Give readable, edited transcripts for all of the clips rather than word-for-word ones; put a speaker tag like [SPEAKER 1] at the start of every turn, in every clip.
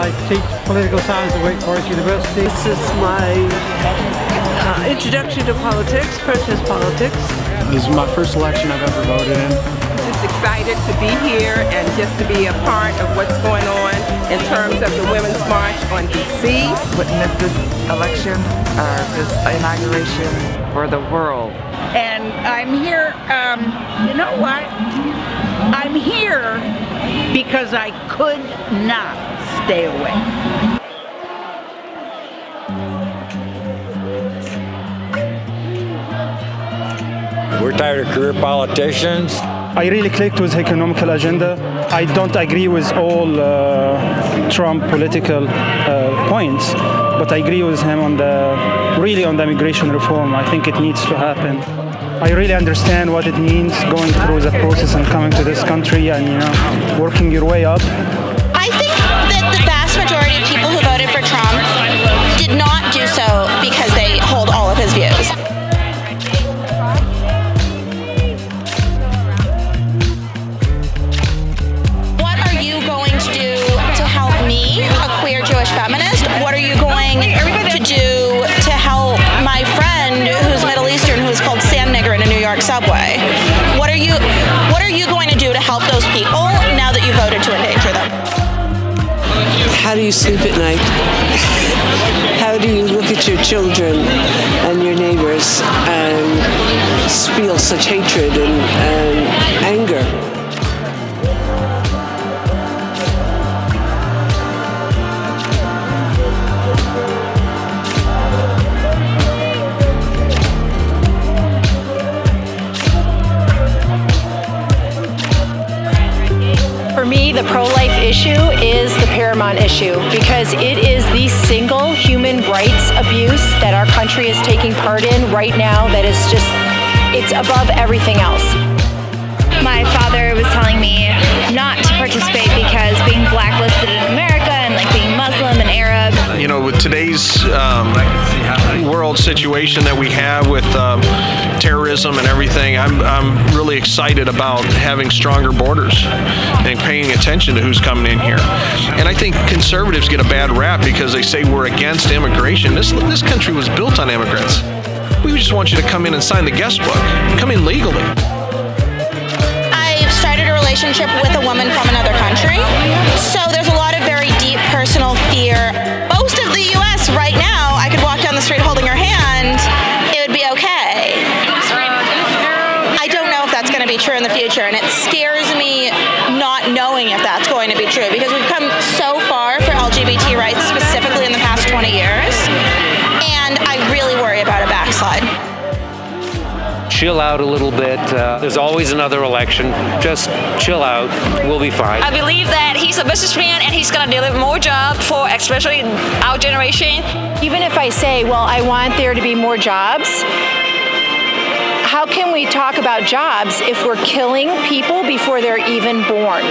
[SPEAKER 1] I teach political science at Wake Forest University.
[SPEAKER 2] This is my introduction to politics, protest politics.
[SPEAKER 3] This is my first election I've ever voted in.
[SPEAKER 4] Just excited to be here and just to be a part of what's going on in terms of the Women's March on D.C.
[SPEAKER 5] Witness this election, this inauguration for the world.
[SPEAKER 6] And I'm here, you know what? I'm here because I could not stay away.
[SPEAKER 7] We're tired of career politicians.
[SPEAKER 3] I really clicked with economical agenda. I don't agree with all Trump political points, but I agree with him on the immigration reform. I think it needs to happen. I really understand what it means going through the process and coming to this country and working your way up.
[SPEAKER 8] I think that the vast majority of people who voted for Trump did not do so because they hold all of his views. What are you going to do to help me, a queer Jewish feminist? What are you going to do to help my friend who's Middle Eastern, who's called sand nigger in a New York subway? What are you going to do to help those people now that you voted to endanger them?
[SPEAKER 2] How do you sleep at night? How do you look at your children and your neighbors and feel such hatred and anger?
[SPEAKER 9] For me, the pro-life issue is the paramount issue because it is the single human rights abuse that our country is taking part in right now that is just, it's above everything else.
[SPEAKER 10] My father was telling me not to participate because being blacklisted in America and like being Muslim and Arab.
[SPEAKER 11] You know, with today's world situation that we have with terrorism and everything, I'm really excited about having stronger borders and paying attention to who's coming in here. And I think conservatives get a bad rap because they say we're against immigration. This country was built on immigrants. We just want you to come in and sign the guest book. Come in legally.
[SPEAKER 8] I've started a relationship with a woman from another country, so there's a lot of very deep personal fear. Most of the U.S. right now, I could walk down the street holding her hand, it would be okay. I don't know if that's going to be true in the future, and it scares me not knowing if that's going to be true, because we've come so far for LGBT rights, specifically in the past 20 years, and I really worry about a backslide.
[SPEAKER 7] Chill out a little bit. There's always another election. Just chill out. We'll be fine.
[SPEAKER 10] I believe that he's a businessman and he's going to deliver more jobs for especially our generation.
[SPEAKER 9] Even if I say, well, I want there to be more jobs, how can we talk about jobs if we're killing people before they're even born?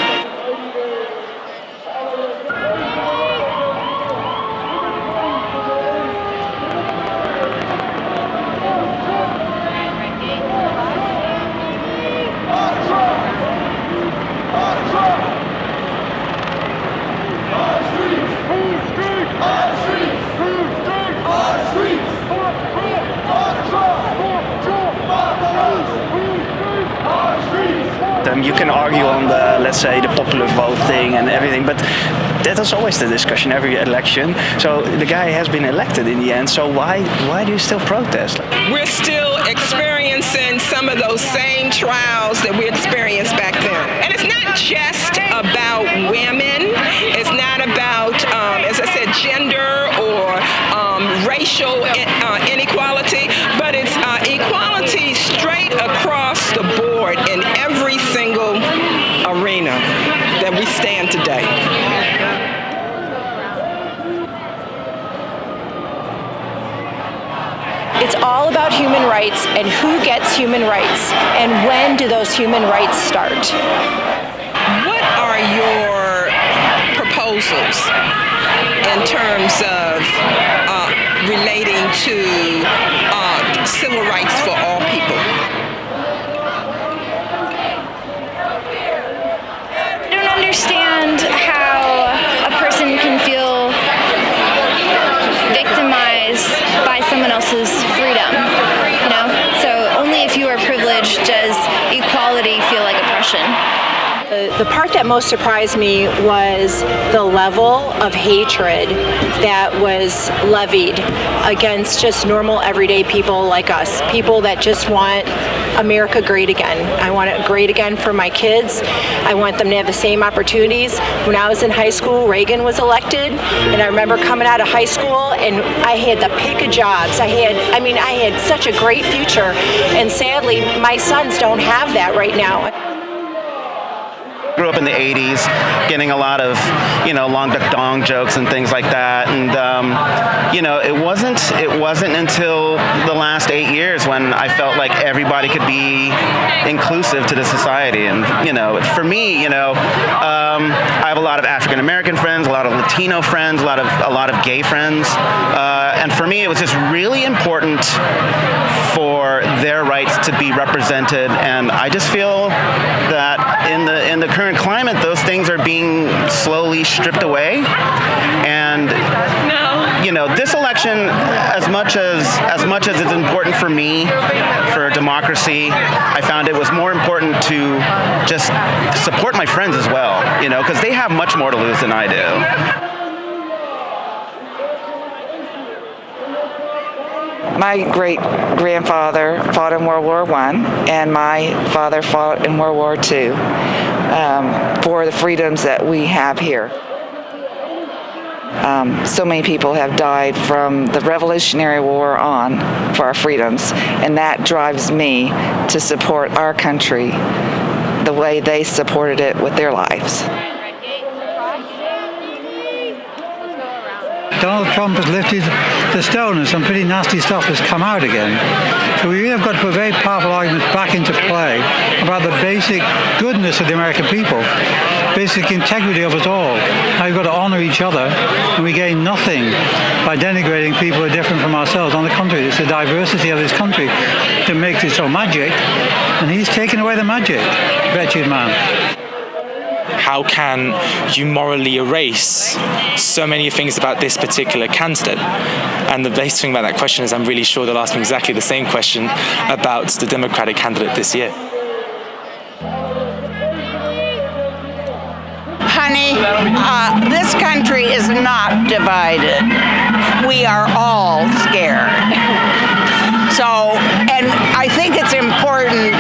[SPEAKER 12] You can argue on the, let's say, the popular vote thing and everything, but that is always the discussion every election. So the guy has been elected in the end, so why do you still protest?
[SPEAKER 4] We're still experiencing some of those same trials that we experienced back then. And it's not just about women. It's not about, as I said, gender or racial inequality, but it's equality straight across the board in every single arena that we stand today.
[SPEAKER 9] It's all about human rights and who gets human rights and when do those human rights start.
[SPEAKER 4] What are your proposals in terms of relating to civil rights for all people?
[SPEAKER 10] I don't understand how a person can feel
[SPEAKER 9] The part that most surprised me was the level of hatred that was levied against just normal everyday people like us, people that just want America great again. I want it great again for my kids. I want them to have the same opportunities. When I was in high school, Reagan was elected, and I remember coming out of high school and I had the pick of jobs. I had such a great future, and sadly, my sons don't have that right now.
[SPEAKER 13] Grew up in the 80s, getting a lot of, long duck dong jokes and things like that. And, it wasn't until the last 8 years when I felt like everybody could be inclusive to the society. And, for me, I have a lot of African American friends, a lot of Latino friends, a lot of gay friends. And for me, it was just really important for their rights to be represented. And I just feel that in the current climate, those things are being slowly stripped away. And this election, as much as it's important for me, for democracy, I found it was more important to just support my friends as well, because they have much more to lose than I do.
[SPEAKER 5] My great-grandfather fought in World War I, and my father fought in World War II for the freedoms that we have here. So many people have died from the Revolutionary War on for our freedoms, and that drives me to support our country the way they supported it with their lives.
[SPEAKER 1] Donald Trump has lifted the stone and some pretty nasty stuff has come out again. So we really have got to put very powerful arguments back into play about the basic goodness of the American people, basic integrity of us all, how we've got to honor each other, and we gain nothing by denigrating people who are different from ourselves. On the contrary, it's the diversity of this country that makes it so magic, and he's taken away the magic, wretched man.
[SPEAKER 14] How can you morally erase so many things about this particular candidate? And the basic thing about that question is I'm really sure they'll ask me exactly the same question about the Democratic candidate this year.
[SPEAKER 6] Honey, this country is not divided. We are all scared. So, and I think it's important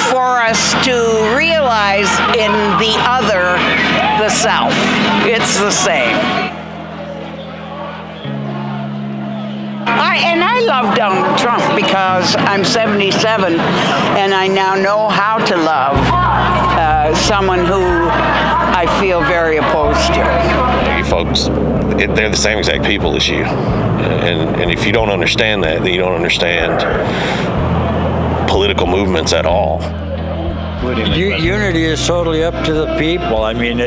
[SPEAKER 6] for us to realize in the other, the South, it's the same. I love Donald Trump because I'm 77 and I now know how to love someone who I feel very opposed to.
[SPEAKER 15] You folks, they're the same exact people as you. And if you don't understand that, then you don't understand political movements at all.
[SPEAKER 16] Unity is totally up to the people. I mean,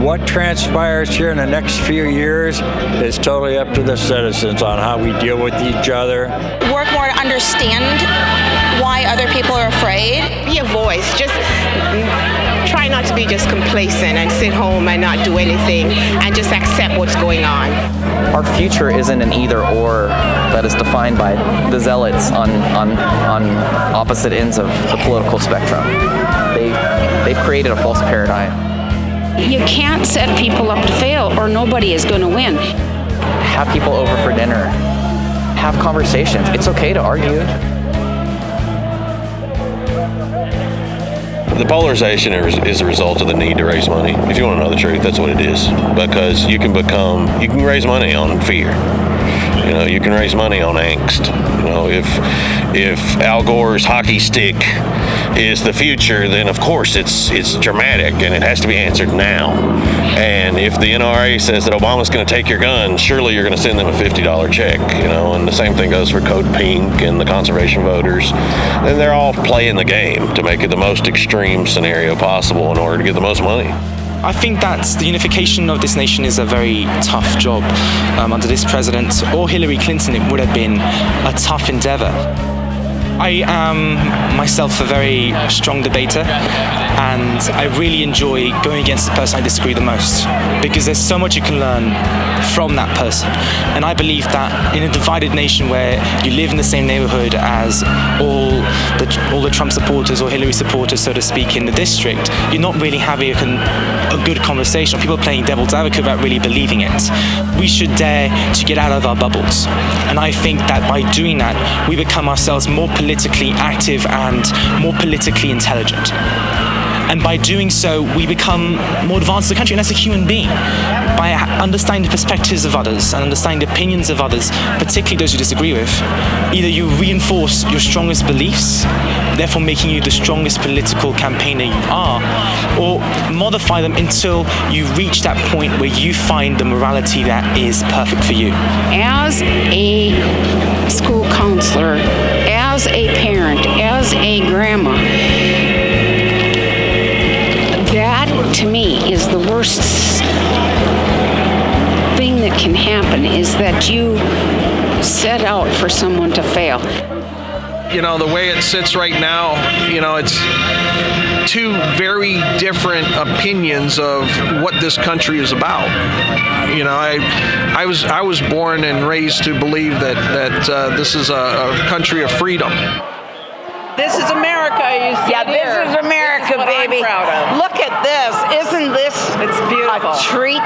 [SPEAKER 16] what transpires here in the next few years is totally up to the citizens on how we deal with each other.
[SPEAKER 8] Work more to understand why other people are afraid.
[SPEAKER 17] Be a voice. Just try not to be just complacent and sit home and not do anything and just accept what's going on.
[SPEAKER 18] Our future isn't an either-or that is defined by the zealots on opposite ends of the political spectrum. They've created a false paradigm.
[SPEAKER 19] You can't set people up to fail or nobody is going to win.
[SPEAKER 18] Have people over for dinner. Have conversations. It's okay to argue.
[SPEAKER 15] The polarization is a result of the need to raise money. If you want to know the truth, that's what it is. Because you can raise money on fear. You can raise money on angst. If Al Gore's hockey stick is the future, then of course it's dramatic and it has to be answered now. And if the NRA says that Obama's going to take your gun, surely you're going to send them a $50 check. And the same thing goes for Code Pink and the conservation voters. And they're all playing the game to make it the most extreme scenario possible in order to get the most money.
[SPEAKER 14] I think that the unification of this nation is a very tough job. Under this president or Hillary Clinton, it would have been a tough endeavor. I am myself a very strong debater, and I really enjoy going against the person I disagree the most, because there's so much you can learn from that person. And I believe that in a divided nation where you live in the same neighborhood as all the Trump supporters or Hillary supporters, so to speak, in the district, you're not really having a good conversation. People are playing devil's advocate without really believing it. We should dare to get out of our bubbles. And I think that by doing that, we become ourselves more politically active and more politically intelligent. And by doing so, we become more advanced as a country and as a human being. By understanding the perspectives of others and understanding the opinions of others, particularly those you disagree with, either you reinforce your strongest beliefs, therefore making you the strongest political campaigner you are, or modify them until you reach that point where you find the morality that is perfect for you.
[SPEAKER 19] As a school counselor, as a parent, as a grandma, that to me is the worst thing that can happen, is that you set out for someone to fail.
[SPEAKER 11] You know, the way it sits right now, you know, it's two very different opinions of what this country is about. You know, I was born and raised to believe that this is a country of freedom.
[SPEAKER 6] This is America, you see. Yeah, this is America, baby. Look at this. Isn't this
[SPEAKER 4] It's beautiful.
[SPEAKER 6] a treat?